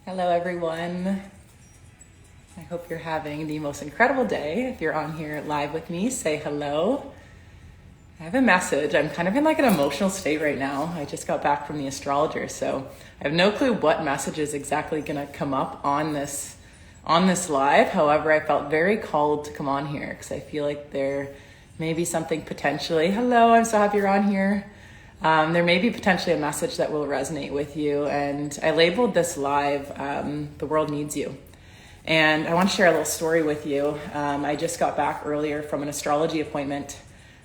Hello everyone. I hope you're having the most incredible day. If you're on here live with me, say hello. I have a message. I'm kind of in like an emotional state right now. I just got back from the astrologer, so I have no clue what message is exactly gonna come up on this live. However, I felt very called to come on here because I feel like there may be something potentially. Hello, I'm so happy you're on here. There may be potentially a message that will resonate with you, and I labeled this live, The World Needs You. And I want to share a little story with you. I just got back earlier from an astrology appointment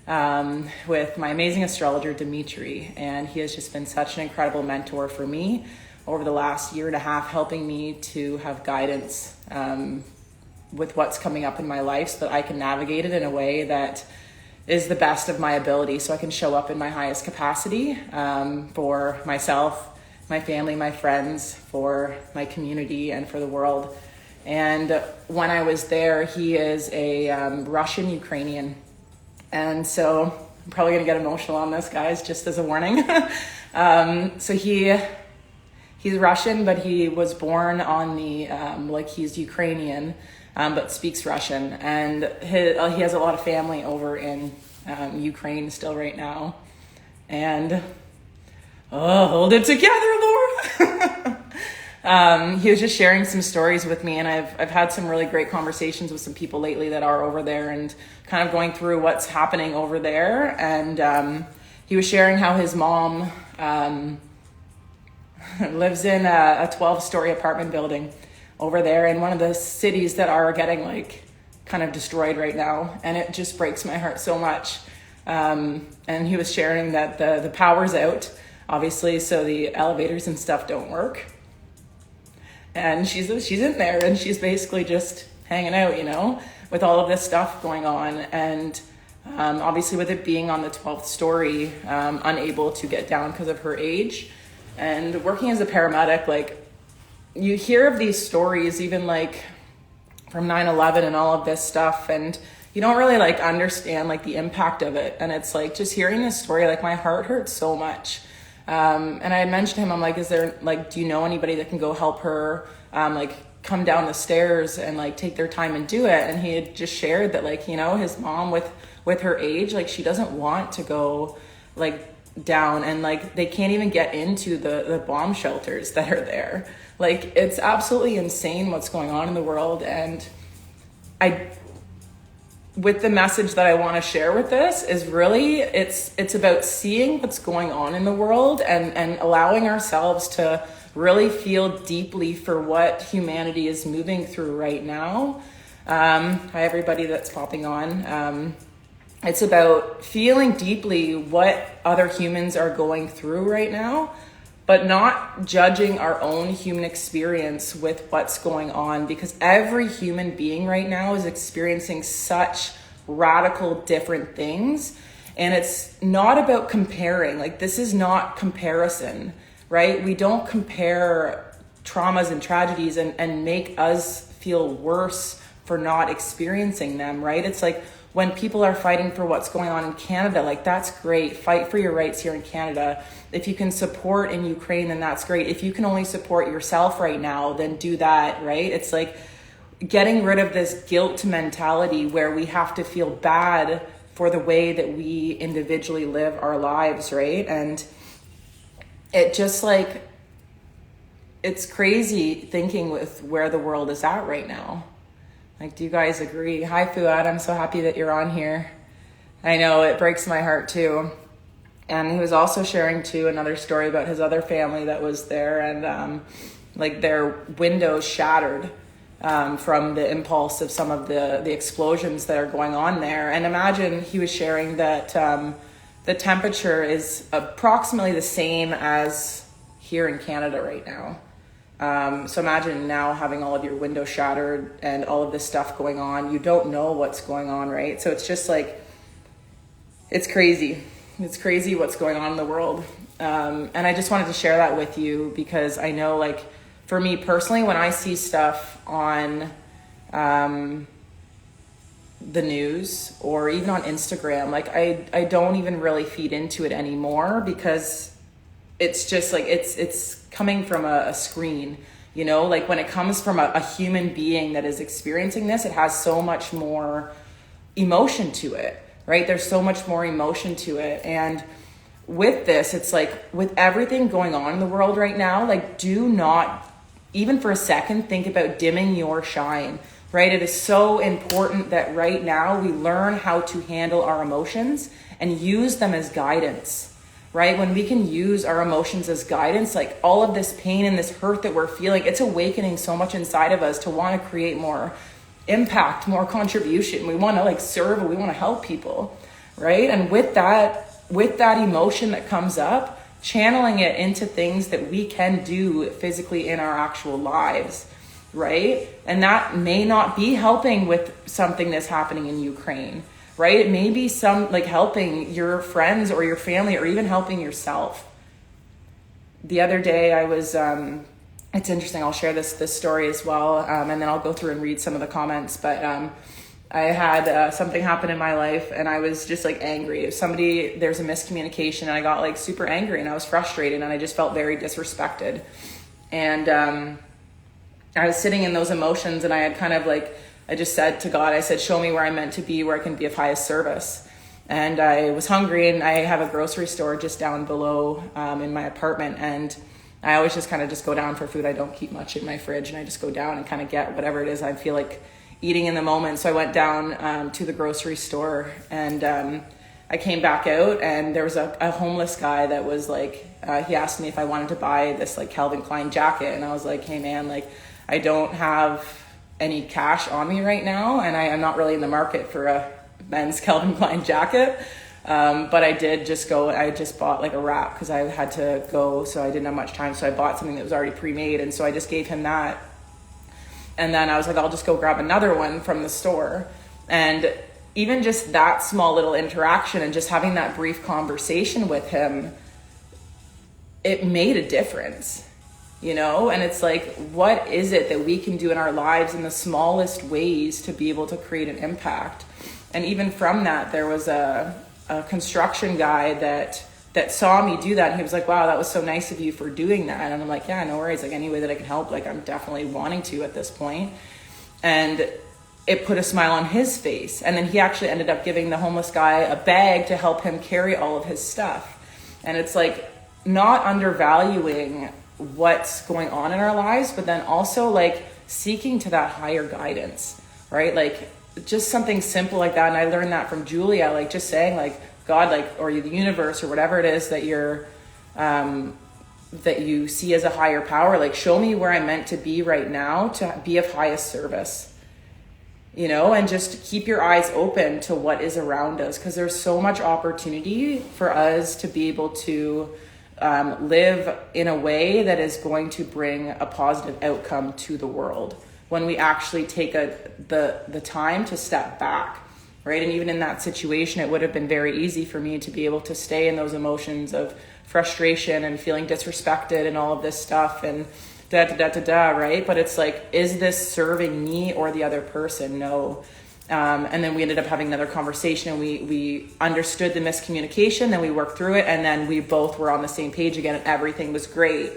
with my amazing astrologer, Dimitri, and he has just been such an incredible mentor for me over the last year and a half, helping me to have guidance with what's coming up in my life so that I can navigate it in a way that is the best of my ability, so I can show up in my highest capacity for myself, my family, my friends, for my community, and for the world. And when I was there, he is a Russian Ukrainian. And so I'm probably gonna get emotional on this, guys, just as a warning. So he's Russian, but he was born on the, he's Ukrainian, but speaks Russian. And he has a lot of family over in Ukraine still right now. And, hold it together, Lord. He was just sharing some stories with me, and I've had some really great conversations with some people lately that are over there and kind of going through what's happening over there. And he was sharing how his mom lives in a 12-story apartment building over there in one of the cities that are getting like kind of destroyed right now, and it just breaks my heart so much. And he was sharing that the power's out, obviously, so the elevators and stuff don't work, and she's in there, and she's basically just hanging out, with all of this stuff going on. And obviously with it being on the 12th story, unable to get down because of her age, and working as a paramedic, like, you hear of these stories, even like from 9/11 and all of this stuff, and you don't really like understand like the impact of it. And it's like, just hearing this story, like my heart hurts so much. And I had mentioned to him, I'm like, is there like, do you know anybody that can go help her, like come down the stairs and like take their time and do it? And he had just shared that, like, his mom with her age, like she doesn't want to go like down, and like they can't even get into the bomb shelters that are there. Like, it's absolutely insane what's going on in the world. And with the message that I want to share with this is really, it's about seeing what's going on in the world and allowing ourselves to really feel deeply for what humanity is moving through right now. Hi everybody that's popping on. It's about feeling deeply what other humans are going through right now, but not judging our own human experience with what's going on, because every human being right now is experiencing such radical different things. And it's not about comparing. Like, this is not comparison, right? We don't compare traumas and tragedies and make us feel worse for not experiencing them, right? It's like, when people are fighting for what's going on in Canada, like, that's great. Fight for your rights here in Canada. If you can support in Ukraine, then that's great. If you can only support yourself right now, then do that, right? It's like getting rid of this guilt mentality where we have to feel bad for the way that we individually live our lives, right? And it just like, it's crazy thinking with where the world is at right now. Like, do you guys agree? Hi, Fuad. I'm so happy that you're on here. I know it breaks my heart too. And he was also sharing too another story about his other family that was there, and like their windows shattered from the impulse of some of the explosions that are going on there. And imagine, he was sharing that the temperature is approximately the same as here in Canada right now. So imagine now having all of your windows shattered and all of this stuff going on. You don't know what's going on, right? So it's just like, it's crazy. It's crazy what's going on in the world. And I just wanted to share that with you because I know, like, for me personally, when I see stuff on the news or even on Instagram, like I don't even really feed into it anymore because it's just like, it's coming from a screen. You know, like when it comes from a human being that is experiencing this, it has so much more emotion to it, right? There's so much more emotion to it. And with this, it's like with everything going on in the world right now, like do not even for a second think about dimming your shine, right? It is so important that right now we learn how to handle our emotions and use them as guidance. Right? When we can use our emotions as guidance, like all of this pain and this hurt that we're feeling, it's awakening so much inside of us to want to create more impact, more contribution. We want to like serve, we want to help people, right? And with that emotion that comes up, channeling it into things that we can do physically in our actual lives, right? And that may not be helping with something that's happening in Ukraine. Right? It may be some like helping your friends or your family or even helping yourself. The other day I was, it's interesting, I'll share this story as well, and then I'll go through and read some of the comments, but I had something happen in my life and I was just like angry. There's a miscommunication and I got like super angry and I was frustrated and I just felt very disrespected. And I was sitting in those emotions and I had kind of like, I just said to God, I said, show me where I'm meant to be, where I can be of highest service. And I was hungry and I have a grocery store just down below in my apartment. And I always just kind of just go down for food. I don't keep much in my fridge and I just go down and kind of get whatever it is I feel like eating in the moment. So I went down to the grocery store and I came back out and there was a homeless guy that was like, he asked me if I wanted to buy this like Calvin Klein jacket. And I was like, hey man, like I don't have any cash on me right now and I am not really in the market for a men's Calvin Klein jacket, but I just bought like a wrap because I had to go, so I didn't have much time, so I bought something that was already pre-made, and so I just gave him that, and then I was like, I'll just go grab another one from the store. And even just that small little interaction and just having that brief conversation with him, it made a difference. You know, and it's like, what is it that we can do in our lives in the smallest ways to be able to create an impact? And even from that, there was a construction guy that saw me do that. And he was like, wow, that was so nice of you for doing that. And I'm like, yeah, no worries. Like any way that I can help, like I'm definitely wanting to at this point. And it put a smile on his face. And then he actually ended up giving the homeless guy a bag to help him carry all of his stuff. And it's like not undervaluing what's going on in our lives, but then also like seeking to that higher guidance, right? Like just something simple like that. And I learned that from Julia, like just saying like God, like, or the universe or whatever it is that you're, that you see as a higher power, like show me where I'm meant to be right now to be of highest service, you know, and just keep your eyes open to what is around us. Cause there's so much opportunity for us to be able to live in a way that is going to bring a positive outcome to the world when we actually take the time to step back, right? And even in that situation, it would have been very easy for me to be able to stay in those emotions of frustration and feeling disrespected and all of this stuff and right? But it's like, is this serving me or the other person? No. And then we ended up having another conversation and we understood the miscommunication, then we worked through it, and then we both were on the same page again and everything was great,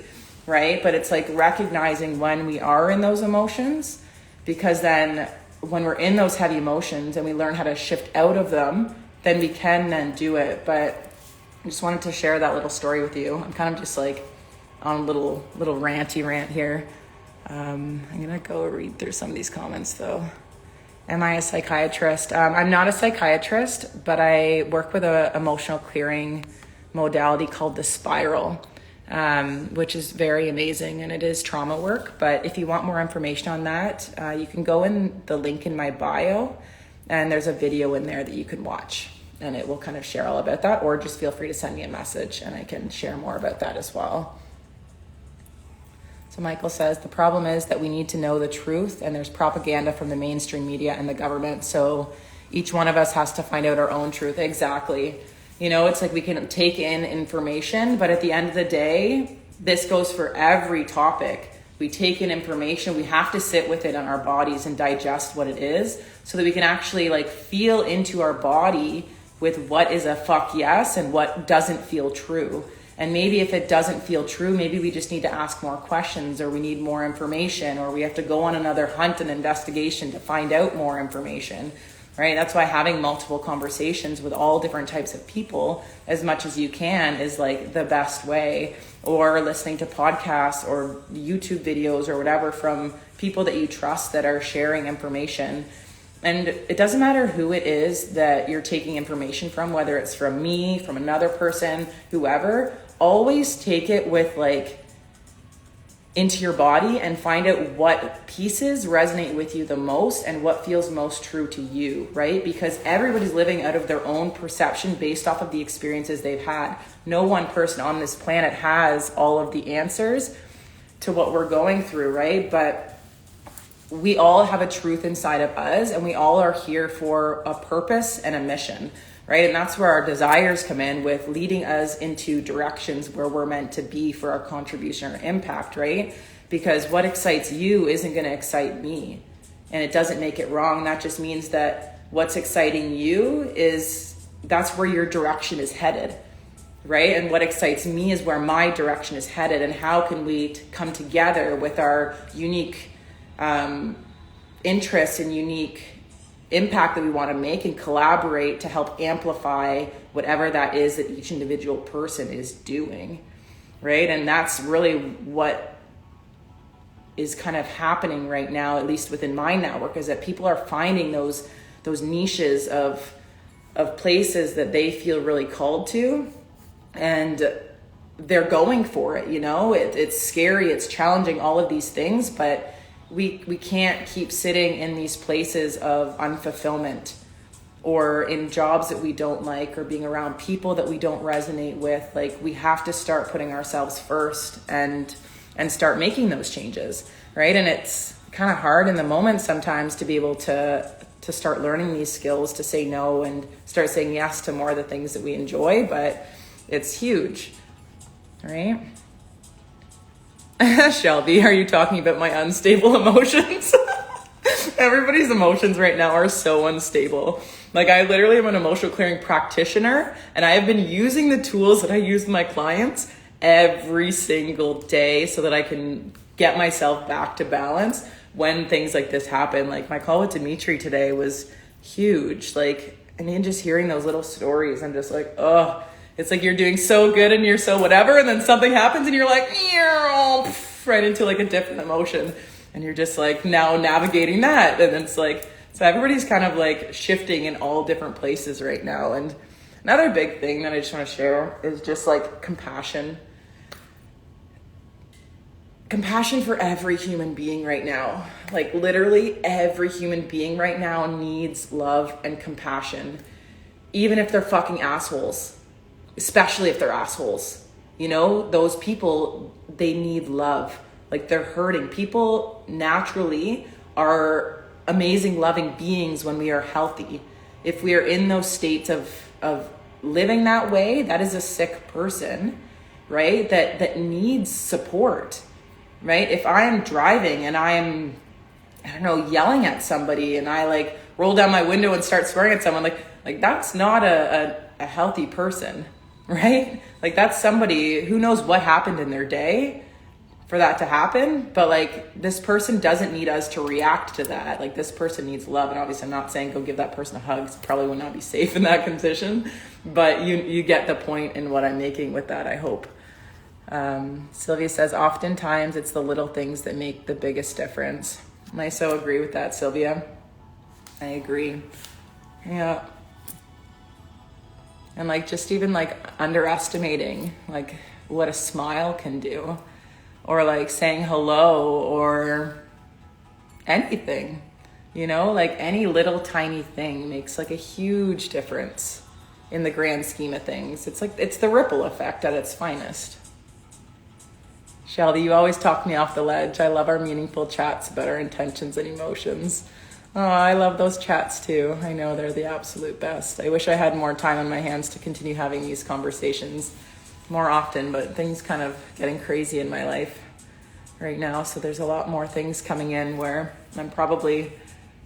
right? But it's like recognizing when we are in those emotions, because then when we're in those heavy emotions and we learn how to shift out of them, then we can then do it. But I just wanted to share that little story with you. I'm kind of just like on a little ranty rant here. I'm gonna go read through some of these comments though. Am I a psychiatrist? I'm not a psychiatrist, but I work with an emotional clearing modality called the spiral, which is very amazing, and it is trauma work. But if you want more information on that, you can go in the link in my bio, and there's a video in there that you can watch, and it will kind of share all about that, or just feel free to send me a message and I can share more about that as well. So Michael says, the problem is that we need to know the truth, and there's propaganda from the mainstream media and the government. So each one of us has to find out our own truth. Exactly. You know, it's like we can take in information, but at the end of the day, this goes for every topic. We take in information, we have to sit with it on our bodies and digest what it is so that we can actually like feel into our body with what is a fuck yes and what doesn't feel true. And maybe if it doesn't feel true, maybe we just need to ask more questions, or we need more information, or we have to go on another hunt and investigation to find out more information, right? That's why having multiple conversations with all different types of people as much as you can is like the best way, or listening to podcasts or YouTube videos or whatever from people that you trust that are sharing information. And it doesn't matter who it is that you're taking information from, whether it's from me, from another person, whoever, always take it with like into your body and find out what pieces resonate with you the most and what feels most true to you, right? Because everybody's living out of their own perception based off of the experiences they've had. No one person on this planet has all of the answers to what we're going through, right? But we all have a truth inside of us, and we all are here for a purpose and a mission, right? And that's where our desires come in, with leading us into directions where we're meant to be for our contribution or impact, right? Because what excites you isn't going to excite me, and it doesn't make it wrong. That just means that what's exciting you that's where your direction is headed, right? And what excites me is where my direction is headed, and how can we come together with our unique interests and unique impact that we want to make, and collaborate to help amplify whatever that is that each individual person is doing, right? And that's really what is kind of happening right now, at least within my network, is that people are finding those niches of places that they feel really called to, and they're going for it. It's scary, it's challenging, all of these things, but we can't keep sitting in these places of unfulfillment, or in jobs that we don't like, or being around people that we don't resonate with. Like, we have to start putting ourselves first and start making those changes, right? And it's kind of hard in the moment sometimes to be able to start learning these skills, to say no and start saying yes to more of the things that we enjoy, but it's huge, right? Shelby, are you talking about my unstable emotions? Everybody's emotions right now are so unstable. Like, I literally am an emotional clearing practitioner, and I have been using the tools that I use with my clients every single day so that I can get myself back to balance when things like this happen. Like, my call with Dimitri today was huge. Like, and then just hearing those little stories, I'm just like, oh, it's like you're doing so good and you're so whatever, and then something happens and you're like, right into like a different emotion, and you're just like now navigating that. And it's like, so everybody's kind of like shifting in all different places right now. And another big thing that I just want to share is just like compassion for every human being right now. Like, literally every human being right now needs love and compassion, even if they're fucking assholes. Especially if they're assholes. Those people, they need love. Like, they're hurting. People naturally are amazing, loving beings when we are healthy. If we are in those states of living that way, that is a sick person, right? That needs support, right? If I'm driving and I'm, yelling at somebody, and I like roll down my window and start swearing at someone, like that's not a healthy person. Right? Like, that's somebody who knows what happened in their day for that to happen. But like, this person doesn't need us to react to that. Like, this person needs love. And obviously I'm not saying go give that person a hug. It probably would not be safe in that condition, but you get the point in what I'm making with that, I hope. Sylvia says, oftentimes it's the little things that make the biggest difference. And I so agree with that, Sylvia. I agree. Yeah. And like, just even like underestimating like what a smile can do, or like saying hello, or anything, like any little tiny thing makes like a huge difference in the grand scheme of things. It's like, it's the ripple effect at its finest. Shelby, you always talk me off the ledge. I love our meaningful chats about our intentions and emotions. Oh, I love those chats too. I know they're the absolute best. I wish I had more time on my hands to continue having these conversations more often, but things kind of getting crazy in my life right now. So there's a lot more things coming in where I'm probably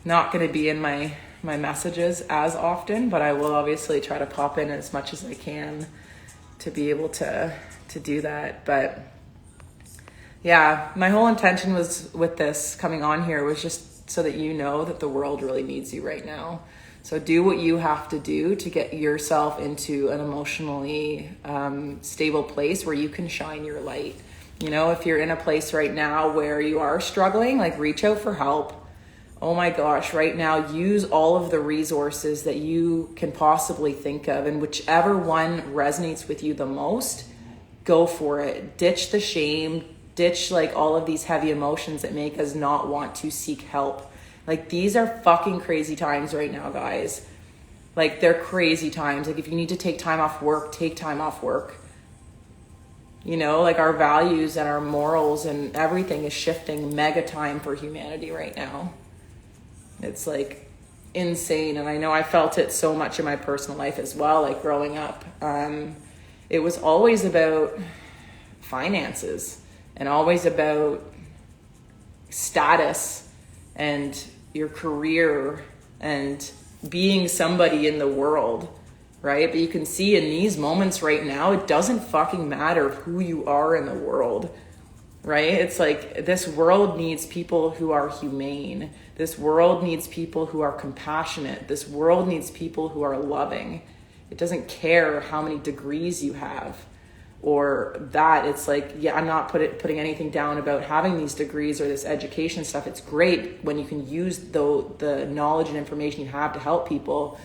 not going to be in my messages as often, but I will obviously try to pop in as much as I can be able to do that. But yeah, my whole intention was with this coming on here was just so that you know that the world really needs you right now. So do what you have to do to get yourself into an emotionally stable place where you can shine your light. You know, if you're in a place right now where you are struggling, like reach out for help. Oh my gosh, right now, use all of the resources that you can possibly think of, and whichever one resonates with you the most, go for it. Ditch the shame, ditch like all of these heavy emotions that make us not want to seek help. Like, these are fucking crazy times right now, guys. Like, they're crazy times. Like, if you need to take time off work, take time off work. You know, like, our values and our morals and everything is shifting mega time for humanity right now. It's like insane. And I know I felt it so much in my personal life as well, like growing up. It was always about finances and always about status and your career and being somebody in the world, right? But you can see in these moments right now, it doesn't fucking matter who you are in the world, right? It's like this world needs people who are humane. This world needs people who are compassionate. This world needs people who are loving. It doesn't care how many degrees you have or that. It's like, yeah, I'm not putting anything down about having these degrees or this education stuff. It's great when you can use the knowledge and information you have to help people,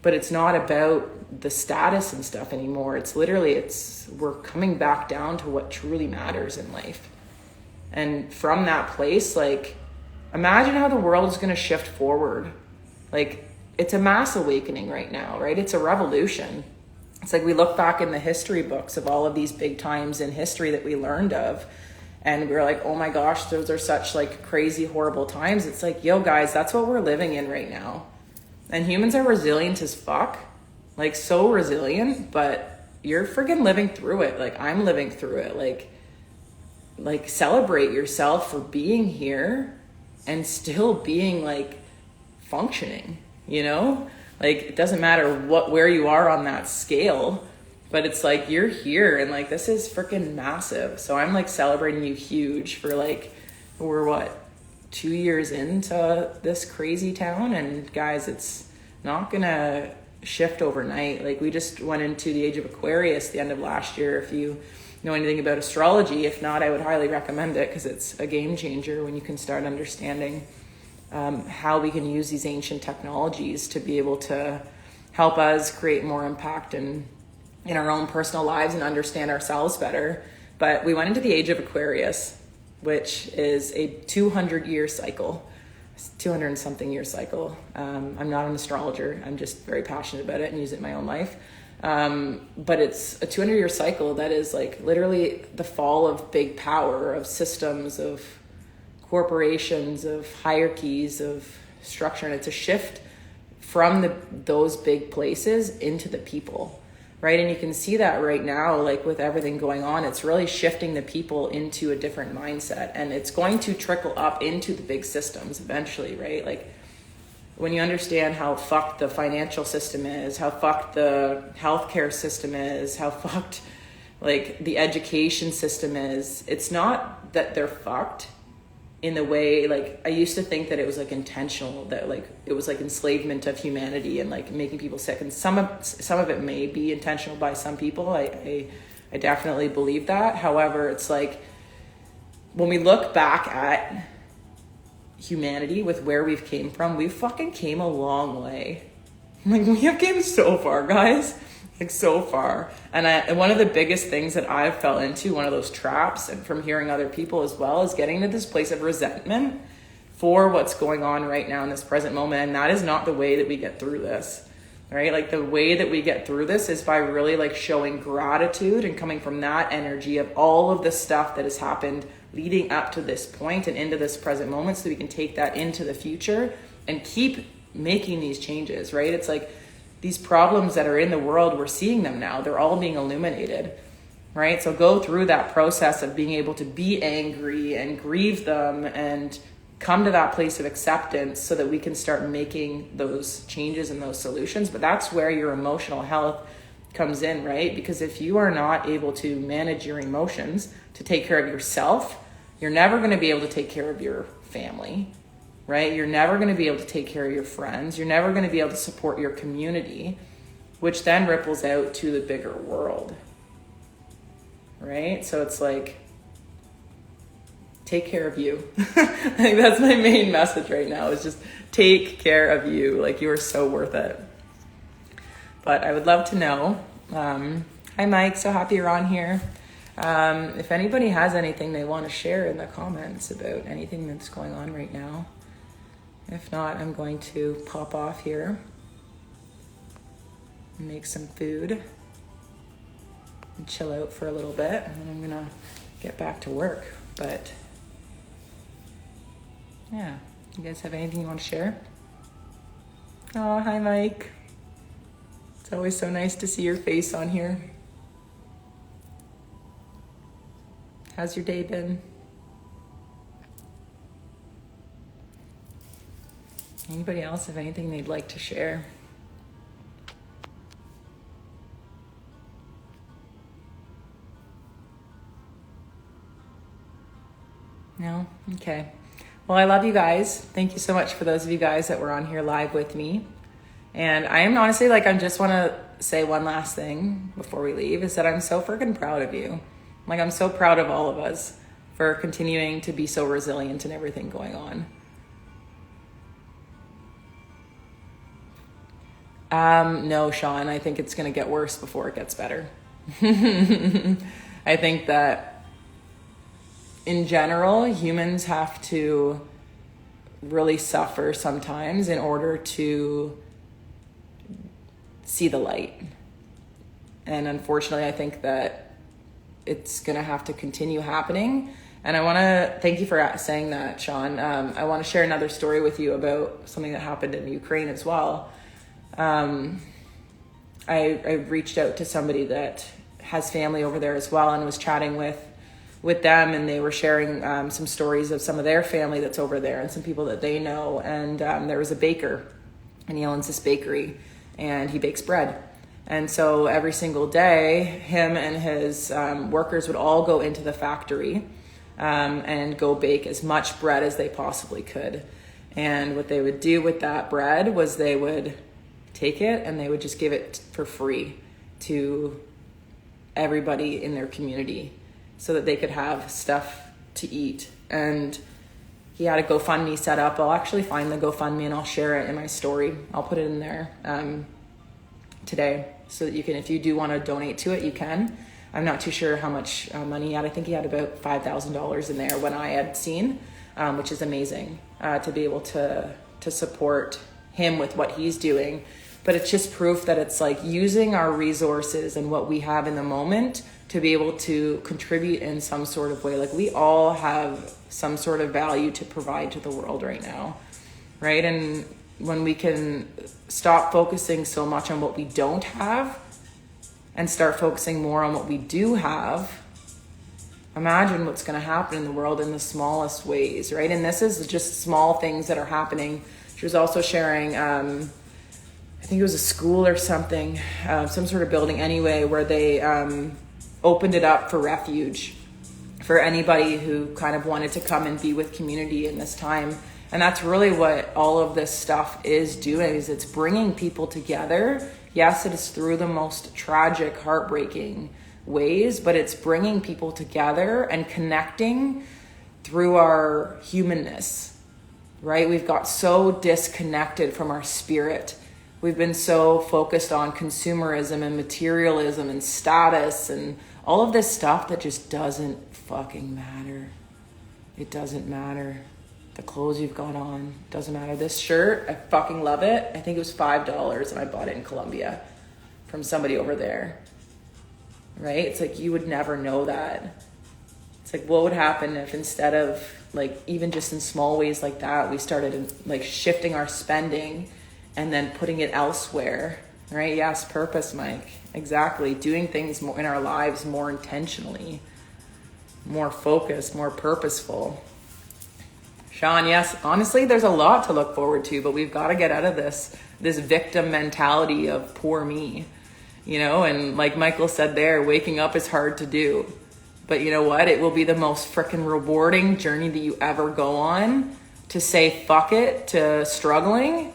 but it's not about the status and stuff anymore. It's literally, we're coming back down to what truly matters in life. And from that place, like, imagine how the world is going to shift forward. Like, it's a mass awakening right now, right? It's a revolution. It's like we look back in the history books of all of these big times in history that we learned of, and we're like, oh my gosh, those are such like crazy, horrible times. It's like, yo guys, that's what we're living in right now. And humans are resilient as fuck, like so resilient, but you're friggin' living through it. Like, I'm living through it. Like celebrate yourself for being here and still being like functioning, you know? Like, it doesn't matter where you are on that scale, but it's like, you're here and like, this is freaking massive. So I'm like celebrating you huge for like, we're 2 years into this crazy town, and guys, it's not gonna shift overnight. Like, we just went into the age of Aquarius the end of last year. If you know anything about astrology, if not, I would highly recommend it, because it's a game changer when you can start understanding how we can use these ancient technologies to be able to help us create more impact in our own personal lives and understand ourselves better. But we went into the age of Aquarius, which is a 200-year cycle, 200 and something year cycle. I'm not an astrologer. I'm just very passionate about it and use it in my own life. But it's a 200-year cycle that is like literally the fall of big power, of systems, of corporations, of hierarchies, of structure. And it's a shift from those big places into the people, right? And you can see that right now, like with everything going on, it's really shifting the people into a different mindset, and it's going to trickle up into the big systems eventually, right? Like, when you understand how fucked the financial system is, how fucked the healthcare system is, how fucked like the education system is, it's not that they're fucked in the way, like, I used to think that it was like intentional, that like it was like enslavement of humanity and like making people sick, and some of it may be intentional by some people. I definitely believe that. However, it's like, when we look back at humanity with where we've came from, we fucking came a long way. Like, we have came so far, guys, like so far. And one of the biggest things that I've fell into, one of those traps, and from hearing other people as well, is getting to this place of resentment for what's going on right now in this present moment. And that is not the way that we get through this, right? Like, the way that we get through this is by really like showing gratitude and coming from that energy of all of the stuff that has happened leading up to this point and into this present moment, so we can take that into the future and keep making these changes, right? It's like, these problems that are in the world, we're seeing them now. They're all being illuminated, right? So go through that process of being able to be angry and grieve them and come to that place of acceptance so that we can start making those changes and those solutions. But that's where your emotional health comes in, right? Because if you are not able to manage your emotions, to take care of yourself, you're never going to be able to take care of your family, right? You're never going to be able to take care of your friends. You're never going to be able to support your community, which then ripples out to the bigger world, right? So it's like, take care of you. I think that's my main message right now, is just take care of you. Like, you are so worth it. But I would love to know. Hi, Mike. So happy you're on here. If anybody has anything they want to share in the comments about anything that's going on right now. If not, I'm going to pop off here and make some food and chill out for a little bit. And then I'm going to get back to work. But yeah, you guys have anything you want to share? Oh, hi, Mike. It's always so nice to see your face on here. How's your day been? Anybody else have anything they'd like to share? No? Okay. Well, I love you guys. Thank you so much for those of you guys that were on here live with me. And I am honestly, like, I just want to say one last thing before we leave, is that I'm so freaking proud of you. Like, I'm so proud of all of us for continuing to be so resilient in everything going on. No, Sean, I think it's going to get worse before it gets better. I think that in general, humans have to really suffer sometimes in order to see the light. And unfortunately, I think that it's going to have to continue happening. And I want to thank you for saying that, Sean. I want to share another story with you about something that happened in Ukraine as well. I reached out to somebody that has family over there as well, and was chatting with them, and they were sharing some stories of some of their family that's over there and some people that they know. And there was a baker, and he owns this bakery, and he bakes bread. And so every single day, him and his workers would all go into the factory and go bake as much bread as they possibly could. And what they would do with that bread was they would take it and they would just give it for free to everybody in their community so that they could have stuff to eat. And he had a GoFundMe set up. I'll actually find the GoFundMe and I'll share it in my story. I'll put it in there today so that you can, if you do want to donate to it, you can. I'm not too sure how much money he had. I think he had about $5,000 in there when I had seen, which is amazing to be able to support him with what he's doing. But it's just proof that it's like using our resources and what we have in the moment to be able to contribute in some sort of way. Like, we all have some sort of value to provide to the world right now, right? And when we can stop focusing so much on what we don't have and start focusing more on what we do have, imagine what's going to happen in the world in the smallest ways, right? And this is just small things that are happening. She was also sharing, I think it was a school or something, some sort of building anyway, where they opened it up for refuge for anybody who kind of wanted to come and be with community in this time. And that's really what all of this stuff is doing, is it's bringing people together. Yes, it is through the most tragic, heartbreaking ways, but it's bringing people together and connecting through our humanness, right? We've got so disconnected from our spirit. We've been so focused on consumerism and materialism and status and all of this stuff that just doesn't fucking matter. It doesn't matter. The clothes you've got on, doesn't matter. This shirt, I fucking love it. I think it was $5 and I bought it in Colombia from somebody over there, right? It's like, you would never know that. It's like, what would happen if instead of, like, even just in small ways like that, we started like shifting our spending and then putting it elsewhere, right? Yes, purpose, Mike. Exactly. Doing things more in our lives more intentionally, more focused, more purposeful. Sean, yes, honestly, there's a lot to look forward to, but we've got to get out of this victim mentality of poor me you know, and like Michael said there, waking up is hard to do. But you know what? It will be the most freaking rewarding journey that you ever go on, to say fuck it to struggling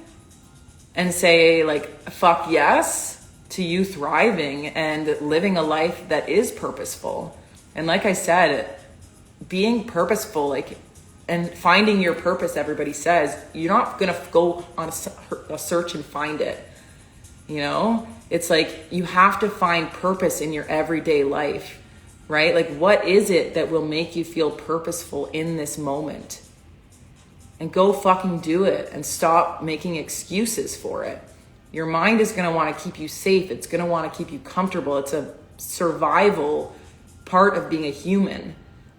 and say like fuck yes to you thriving and living a life that is purposeful. And like I said, being purposeful, like, and finding your purpose, everybody says, you're not going to go on a search and find it. You know, it's like you have to find purpose in your everyday life. Right? Like, what is it that will make you feel purposeful in this moment? And go fucking do it and stop making excuses for it. Your mind is going to want to keep you safe. It's going to want to keep you comfortable. It's a survival part of being a human.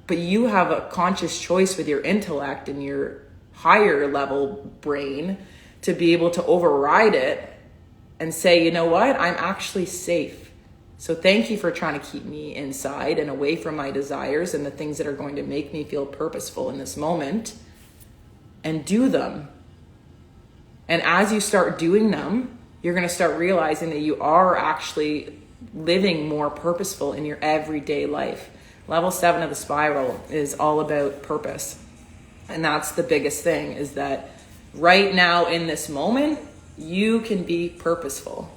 But you have a conscious choice with your intellect and your higher level brain to be able to override it and say, you know what? I'm actually safe. So thank you for trying to keep me inside and away from my desires and the things that are going to make me feel purposeful in this moment, and do them. And as you start doing them, you're going to start realizing that you are actually living more purposeful in your everyday life. Level 7 of the spiral is all about purpose. And that's the biggest thing, is that right now in this moment, you can be purposeful.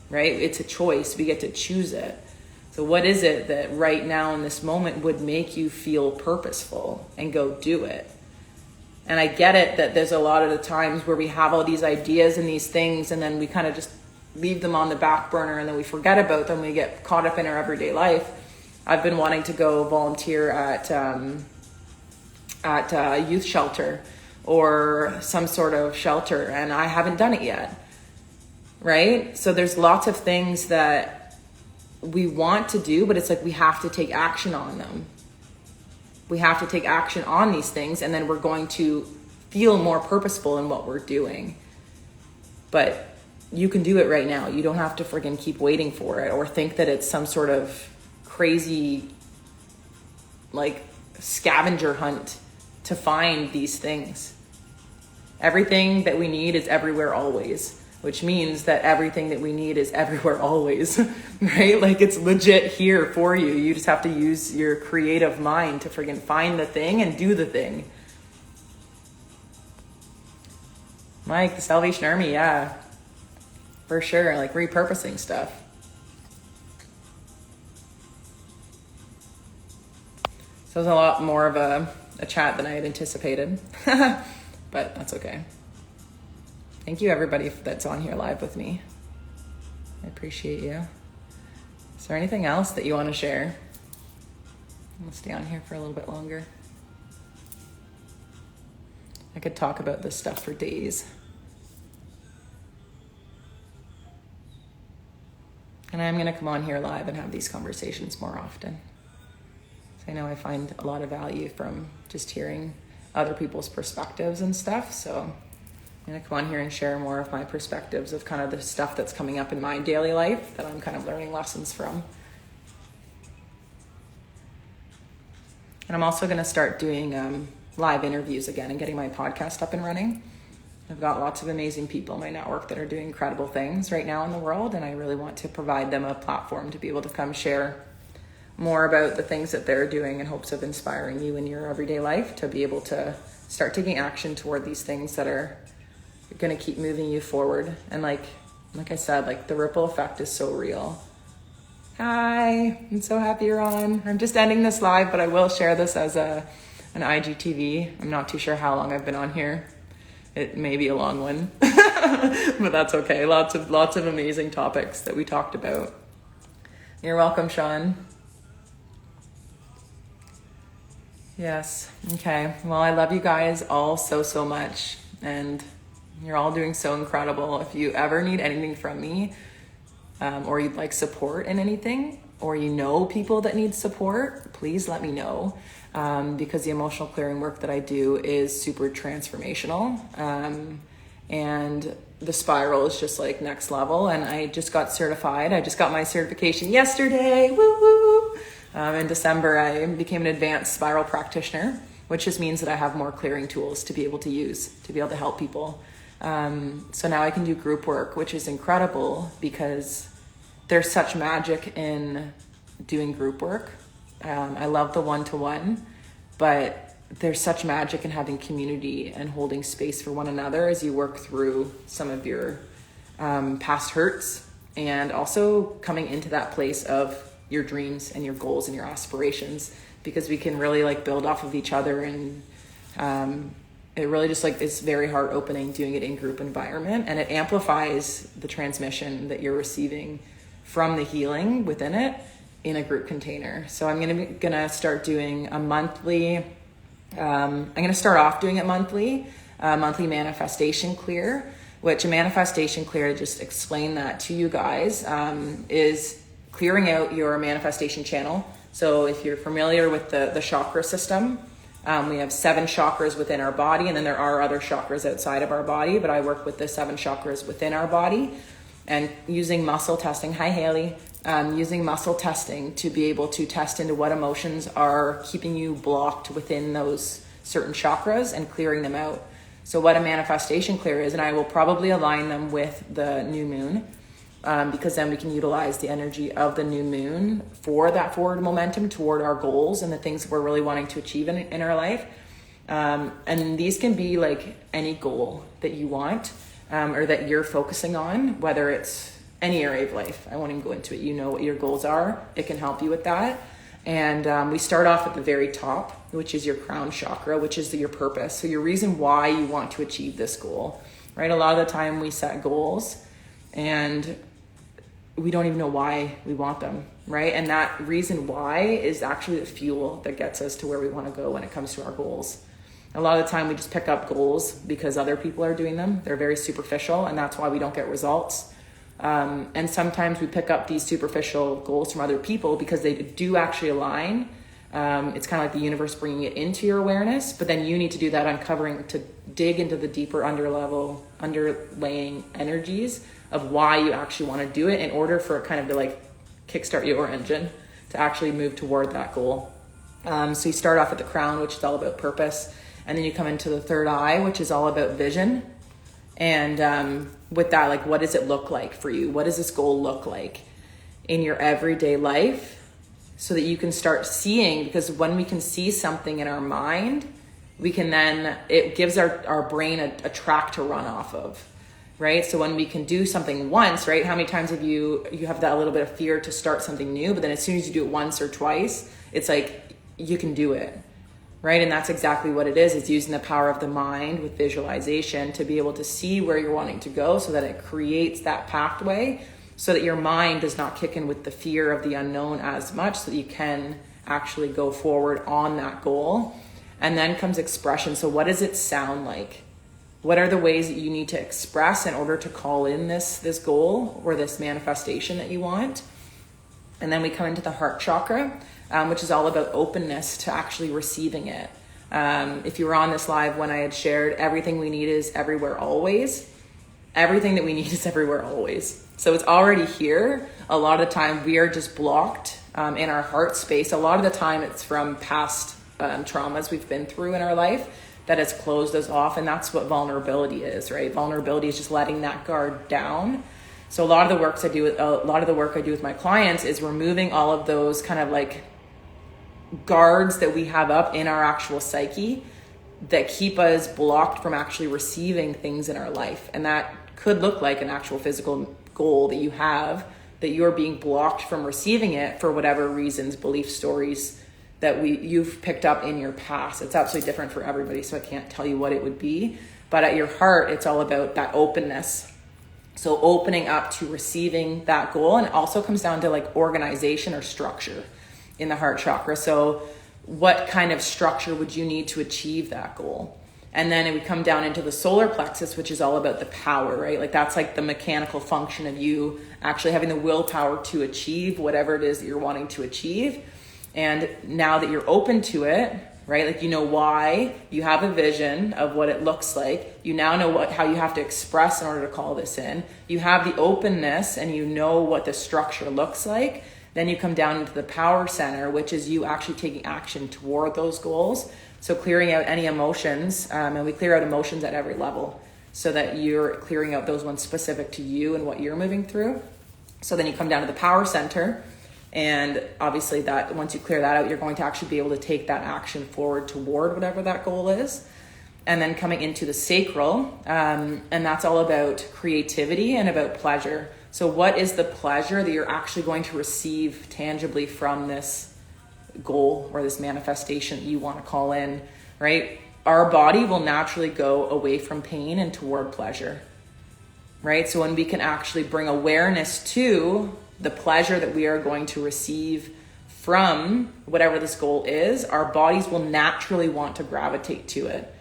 Right? It's a choice. We get to choose it. So what is it that right now in this moment would make you feel purposeful, and go do it? And I get it that there's a lot of the times where we have all these ideas and these things, and then we kind of just leave them on the back burner, and then we forget about them. We get caught up in our everyday life. I've been wanting to go volunteer at a youth shelter or some sort of shelter, and I haven't done it yet. Right? So there's lots of things that we want to do, but it's like we have to take action on them. We have to take action on these things, and then we're going to feel more purposeful in what we're doing. But you can do it right now. You don't have to friggin' keep waiting for it, or think that it's some sort of crazy like scavenger hunt to find these things. Everything that we need is everywhere always. Which means that everything that we need is everywhere always, right? Like, it's legit here for you. You just have to use your creative mind to friggin' find the thing and do the thing. Mike, the Salvation Army, yeah, for sure. Like, repurposing stuff. So it was a lot more of a chat than I had anticipated, but that's okay. Thank you, everybody that's on here live with me. I appreciate you. Is there anything else that you want to share? I'll stay on here for a little bit longer. I could talk about this stuff for days. And I'm going to come on here live and have these conversations more often. So I know I find a lot of value from just hearing other people's perspectives and stuff, so I'm going to come on here and share more of my perspectives of kind of the stuff that's coming up in my daily life that I'm kind of learning lessons from. And I'm also going to start doing live interviews again and getting my podcast up and running. I've got lots of amazing people in my network that are doing incredible things right now in the world, and I really want to provide them a platform to be able to come share more about the things that they're doing in hopes of inspiring you in your everyday life to be able to start taking action toward these things that are going to keep moving you forward. And like I said, like, the ripple effect is so real. Hi, I'm so happy you're on. I'm just ending this live, but I will share this as an IGTV. I'm not too sure how long I've been on here. It may be a long one, but that's okay. Lots of amazing topics that we talked about. You're welcome, Sean. Yes. Okay. Well, I love you guys all so much, and you're all doing so incredible. If you ever need anything from me, or you'd like support in anything, or you know people that need support, please let me know, because the emotional clearing work that I do is super transformational, and the spiral is just like next level. And I just got certified. I just got my certification yesterday. Woo woo! In December, I became an advanced spiral practitioner, which just means that I have more clearing tools to be able to use to be able to help people. So now I can do group work, which is incredible because there's such magic in doing group work. I love the one-to-one, but there's such magic in having community and holding space for one another as you work through some of your past hurts, and also coming into that place of your dreams and your goals and your aspirations, because we can really like build off of each other. And it really just like, it's very heart opening doing it in group environment, and it amplifies the transmission that you're receiving from the healing within it in a group container. So I'm gonna start doing a monthly, I'm gonna start off doing it monthly manifestation clear, which a manifestation clear, to just explain that to you guys, is clearing out your manifestation channel. So if you're familiar with the chakra system, we have 7 chakras within our body, and then there are other chakras outside of our body, but I work with the 7 chakras within our body, and using muscle testing. Hi, Haley. Using muscle testing to be able to test into what emotions are keeping you blocked within those certain chakras and clearing them out. So what a manifestation clear is, and I will probably align them with the new moon, because then we can utilize the energy of the new moon for that forward momentum toward our goals and the things we're really wanting to achieve in our life. And these can be like any goal that you want, or that you're focusing on, whether it's any area of life. I won't even go into it. You know what your goals are. It can help you with that. And we start off at the very top, which is your crown chakra, which is your purpose. So your reason why you want to achieve this goal, right? A lot of the time we set goals and we don't even know why we want them, right? And that reason why is actually the fuel that gets us to where we want to go when it comes to our goals. A lot of the time we just pick up goals because other people are doing them. They're very superficial, and that's why we don't get results. And sometimes we pick up these superficial goals from other people because they do actually align. It's kind of like the universe bringing it into your awareness, but then you need to do that uncovering to dig into the deeper underlaying energies of why you actually want to do it, in order for it kind of to like kickstart your engine to actually move toward that goal. So you start off at the crown, which is all about purpose. And then you come into the third eye, which is all about vision. And with that, like, what does it look like for you? What does this goal look like in your everyday life, so that you can start seeing? Because when we can see something in our mind, we can then, it gives our brain a track to run off of, right? So when we can do something once, right? How many times have you have that little bit of fear to start something new, but then as soon as you do it once or twice, it's like, you can do it. Right? And that's exactly what it is. It's using the power of the mind with visualization to be able to see where you're wanting to go, so that it creates that pathway, so that your mind does not kick in with the fear of the unknown as much, so that you can actually go forward on that goal. And then comes expression. So what does it sound like? What are the ways that you need to express in order to call in this goal or this manifestation that you want? And then we come into the heart chakra, which is all about openness to actually receiving it. If you were on this live when I had shared, everything we need is everywhere always. Everything that we need is everywhere always. So it's already here. A lot of the time we are just blocked in our heart space. A lot of the time it's from past traumas we've been through in our life that has closed us off. And that's what vulnerability is, right? Vulnerability is just letting that guard down. So a lot of the work I do with my clients is removing all of those kind of like guards that we have up in our actual psyche that keep us blocked from actually receiving things in our life. And that could look like an actual physical goal that you have, that you're being blocked from receiving it for whatever reasons, belief stories that you've picked up in your past. It's absolutely different for everybody, so I can't tell you what it would be. But at your heart, it's all about that openness. So opening up to receiving that goal. And it also comes down to like organization or structure in the heart chakra. So what kind of structure would you need to achieve that goal? And then it would come down into the solar plexus, which is all about the power, right? Like that's like the mechanical function of you actually having the willpower to achieve whatever it is that you're wanting to achieve. And now that you're open to it, right? Like, you know why, you have a vision of what it looks like. You now know how you have to express in order to call this in. You have the openness and you know what the structure looks like. Then you come down into the power center, which is you actually taking action toward those goals. So clearing out any emotions, and we clear out emotions at every level so that you're clearing out those ones specific to you and what you're moving through. So then you come down to the power center, and obviously that once you clear that out, you're going to actually be able to take that action forward toward whatever that goal is. And then coming into the sacral, and that's all about creativity and about pleasure. So what is the pleasure that you're actually going to receive tangibly from this goal or this manifestation that you want to call in, right? Our body will naturally go away from pain and toward pleasure, right? So when we can actually bring awareness to the pleasure that we are going to receive from whatever this goal is, our bodies will naturally want to gravitate to it,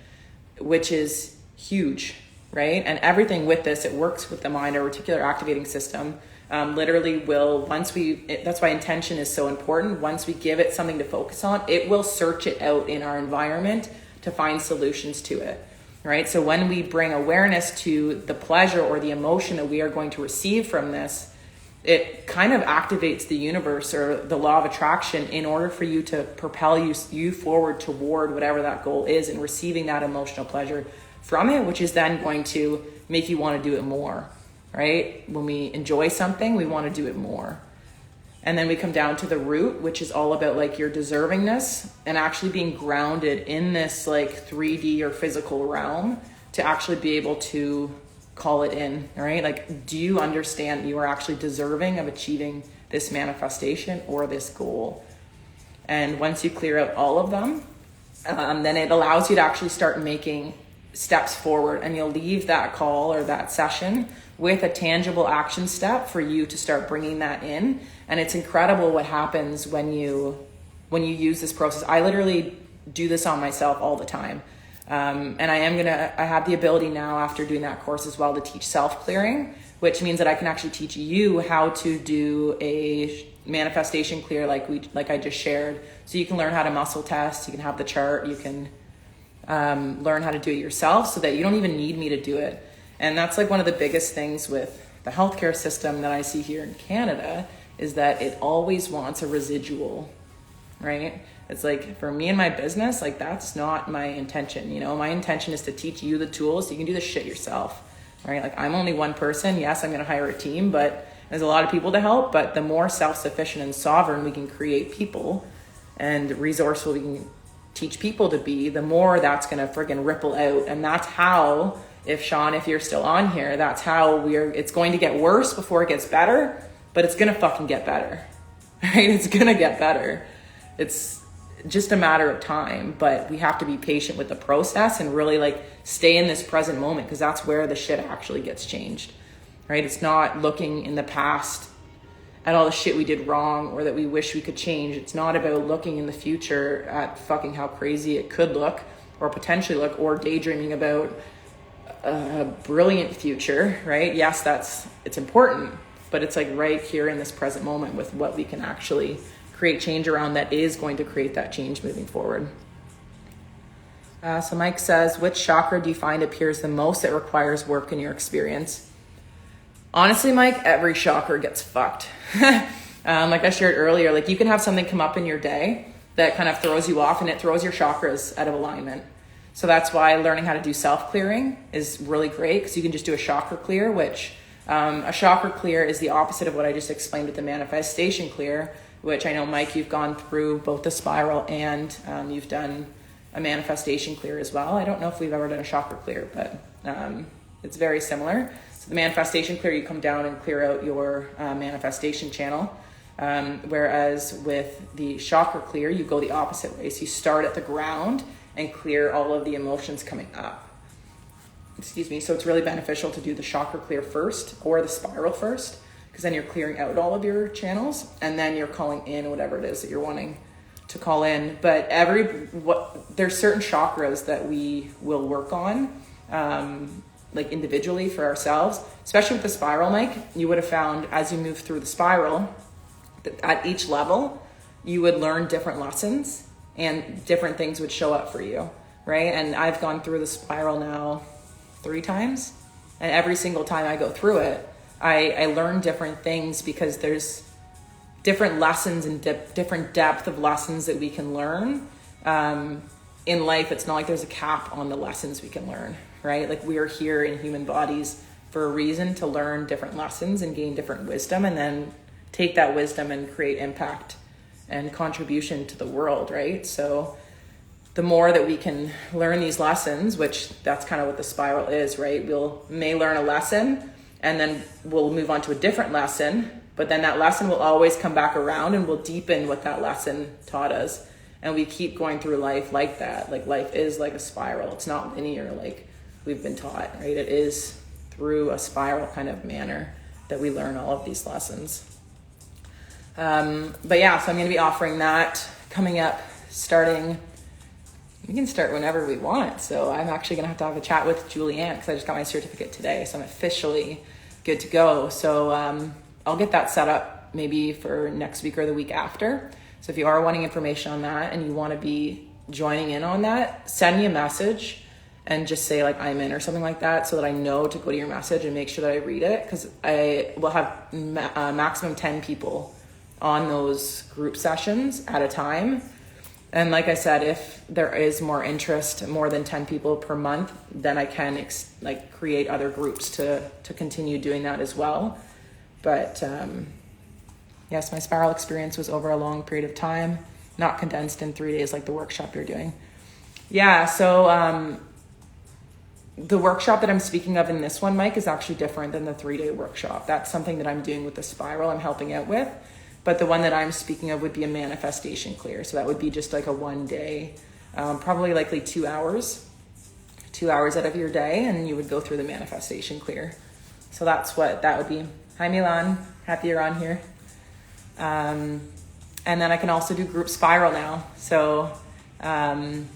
which is huge, right? And everything with this, it works with the mind, our reticular activating system. Literally will, that's why intention is so important. Once we give it something to focus on, it will search it out in our environment to find solutions to it, right? So when we bring awareness to the pleasure or the emotion that we are going to receive from this, it kind of activates the universe or the law of attraction in order for you to propel you forward toward whatever that goal is and receiving that emotional pleasure from it, which is then going to make you want to do it more, right? When we enjoy something, we want to do it more. And then we come down to the root, which is all about like your deservingness and actually being grounded in this like 3D or physical realm to actually be able to call it in, right? Like, do you understand you are actually deserving of achieving this manifestation or this goal? And once you clear out all of them, then it allows you to actually start making steps forward, and you'll leave that call or that session with a tangible action step for you to start bringing that in. And it's incredible what happens when you use this process. I literally do this on myself all the time. And I have the ability now after doing that course as well to teach self-clearing, which means that I can actually teach you how to do a manifestation clear like I just shared. So you can learn how to muscle test, you can have the chart, you can learn how to do it yourself so that you don't even need me to do it. And that's like one of the biggest things with the healthcare system that I see here in Canada is that it always wants a residual, right? It's like for me and my business, like that's not my intention. You know, my intention is to teach you the tools so you can do this shit yourself, right? Like I'm only one person. Yes, I'm going to hire a team, but there's a lot of people to help. But the more self-sufficient and sovereign we can create people and resourceful we can teach people to be, the more that's going to friggin' ripple out. And that's how, if Sean, if you're still on here, that's how it's going to get worse before it gets better, but it's going to fucking get better, right? It's going to get better. It's just a matter of time, but we have to be patient with the process and really like stay in this present moment, because that's where the shit actually gets changed, right? It's not looking in the past at all the shit we did wrong or that we wish we could change. It's not about looking in the future at fucking how crazy it could look or potentially look, or daydreaming about a brilliant future, right? Yes, it's important, but it's like right here in this present moment with what we can actually create change around that is going to create that change moving forward. So Mike says, which chakra do you find appears the most that requires work in your experience? Honestly, Mike, every chakra gets fucked. Like I shared earlier, like you can have something come up in your day that kind of throws you off and it throws your chakras out of alignment. So that's why learning how to do self-clearing is really great, because you can just do a chakra clear, which a chakra clear is the opposite of what I just explained with the manifestation clear, which I know, Mike, you've gone through both the spiral and you've done a manifestation clear as well. I don't know if we've ever done a chakra clear, but it's very similar. So the manifestation clear, you come down and clear out your manifestation channel. Whereas with the chakra clear, you go the opposite way. So you start at the ground and clear all of the emotions coming up. Excuse me. So it's really beneficial to do the chakra clear first or the spiral first, because then you're clearing out all of your channels and then you're calling in whatever it is that you're wanting to call in. But there's certain chakras that we will work on, like individually for ourselves, especially with the spiral, Mike. You would have found as you move through the spiral, that at each level, you would learn different lessons and different things would show up for you, right? And I've gone through the spiral now 3 times, and every single time I go through it, I learn different things, because there's different lessons and different depth of lessons that we can learn in life. It's not like there's a cap on the lessons we can learn, right? Like we are here in human bodies for a reason, to learn different lessons and gain different wisdom, and then take that wisdom and create impact and contribution to the world, right? So the more that we can learn these lessons, which that's kind of what the spiral is, right? May learn a lesson and then we'll move on to a different lesson, but then that lesson will always come back around and will deepen what that lesson taught us. And we keep going through life like that. Like life is like a spiral. It's not linear like we've been taught, right? It is through a spiral kind of manner that we learn all of these lessons. But yeah, so I'm going to be offering that coming up starting. We can start whenever we want. So I'm actually going to have a chat with Julianne because I just got my certificate today. So I'm officially good to go. So I'll get that set up maybe for next week or the week after. So if you are wanting information on that and you want to be joining in on that, send me a message and just say like I'm in or something like that, so that I know to go to your message and make sure that I read it, because I will have maximum 10 people on those group sessions at a time. And like I said, if there is more interest, more than 10 people per month, then I can create other groups to continue doing that as well. But yes, my spiral experience was over a long period of time, not condensed in 3 days like the workshop you're doing. Yeah, so the workshop that I'm speaking of in this one, Mike, is actually different than the 3-day workshop. That's something that I'm doing with the spiral I'm helping out with. But the one that I'm speaking of would be a manifestation clear. So that would be just like a 1 day, probably likely 2 hours out of your day, and you would go through the manifestation clear. So that's what that would be. Hi, Milan. Happy you're on here. And then I can also do group spiral now. So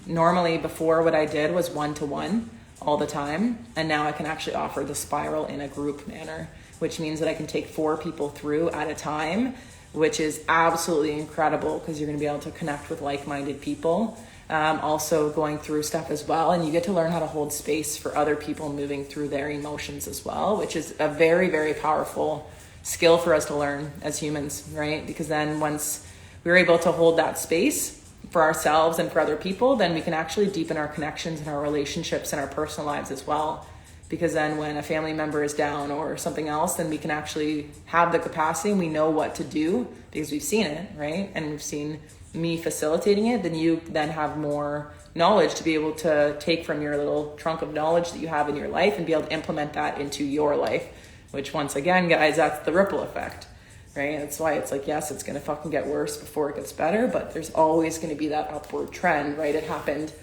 normally before, what I did was 1-to-1 all the time. And now I can actually offer the spiral in a group manner, which means that I can take 4 people through at a time, which is absolutely incredible because you're going to be able to connect with like-minded people. Also going through stuff as well. And you get to learn how to hold space for other people moving through their emotions as well, which is a very, very powerful skill for us to learn as humans, right? Because then once we're able to hold that space for ourselves and for other people, then we can actually deepen our connections and our relationships and our personal lives as well. Because then when a family member is down or something else, then we can actually have the capacity and we know what to do because we've seen it, right? And we've seen me facilitating it. Then you then have more knowledge to be able to take from your little trunk of knowledge that you have in your life and be able to implement that into your life, which once again, guys, that's the ripple effect, right? That's why it's like, yes, it's going to fucking get worse before it gets better, but there's always going to be that upward trend, right? It happened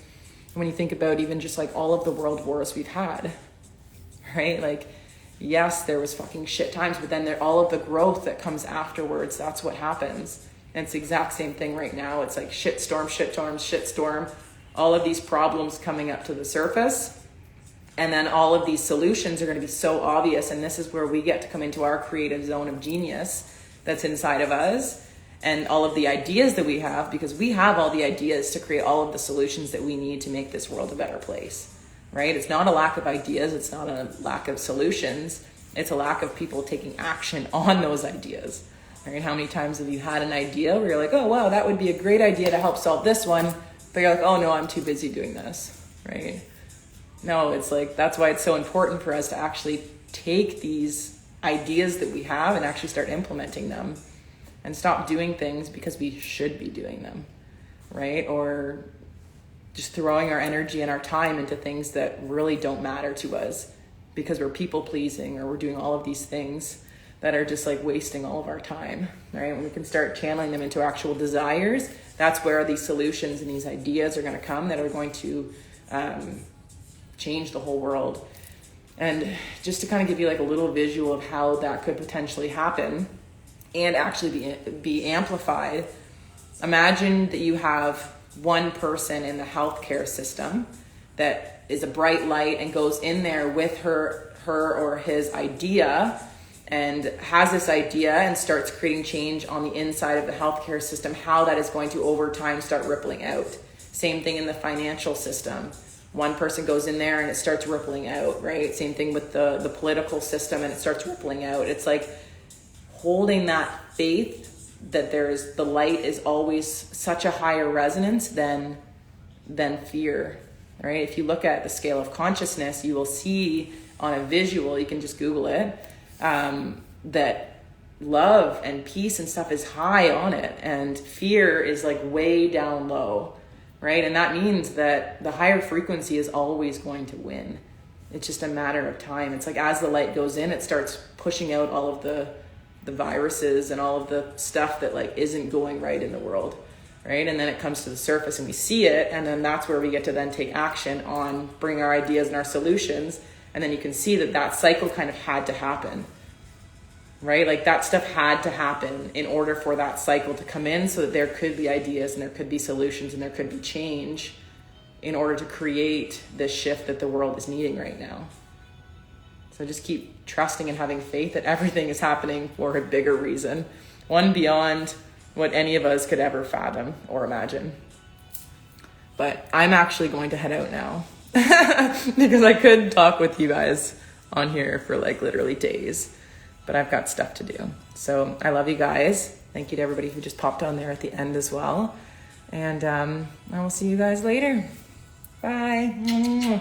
when you think about even just like all of the world wars we've had, right? Like, yes, there was fucking shit times, but then all of the growth that comes afterwards, that's what happens. And it's the exact same thing right now. It's like shitstorm, all of these problems coming up to the surface. And then all of these solutions are going to be so obvious. And this is where we get to come into our creative zone of genius that's inside of us. And all of the ideas that we have, because we have all the ideas to create all of the solutions that we need to make this world a better place, right? It's not a lack of ideas. It's not a lack of solutions. It's a lack of people taking action on those ideas, right? How many times have you had an idea where you're like, oh, wow, that would be a great idea to help solve this one. But you're like, oh no, I'm too busy doing this, right? No, it's like, that's why it's so important for us to actually take these ideas that we have and actually start implementing them and stop doing things because we should be doing them, right? Or just throwing our energy and our time into things that really don't matter to us because we're people pleasing or we're doing all of these things that are just like wasting all of our time, right? When we can start channeling them into actual desires, that's where these solutions and these ideas are going to come that are going to change the whole world. And just to kind of give you like a little visual of how that could potentially happen and actually be amplified, imagine that you have one person in the healthcare system that is a bright light and goes in there with her or his idea and has this idea and starts creating change on the inside of the healthcare system, how that is going to over time start rippling out. Same thing in the financial system. One person goes in there and it starts rippling out, right? Same thing with the political system and it starts rippling out. It's like holding that faith that the light is always such a higher resonance than fear, right? If you look at the scale of consciousness, you will see on a visual, you can just Google it, that love and peace and stuff is high on it, and fear is like way down low, right? And that means that the higher frequency is always going to win. It's just a matter of time. It's like as the light goes in, it starts pushing out all of the viruses and all of the stuff that like isn't going right in the world, right? And then it comes to the surface and we see it, and then that's where we get to then take action on bring our ideas and our solutions. And then you can see that that cycle kind of had to happen, right? Like that stuff had to happen in order for that cycle to come in, so that there could be ideas and there could be solutions and there could be change in order to create this shift that the world is needing right now. So just keep trusting and having faith that everything is happening for a bigger reason, one beyond what any of us could ever fathom or imagine. But I'm actually going to head out now because I could talk with you guys on here for like literally days, but I've got stuff to do. So I love you guys. Thank you to everybody who just popped on there at the end as well. And I will see you guys later. Bye.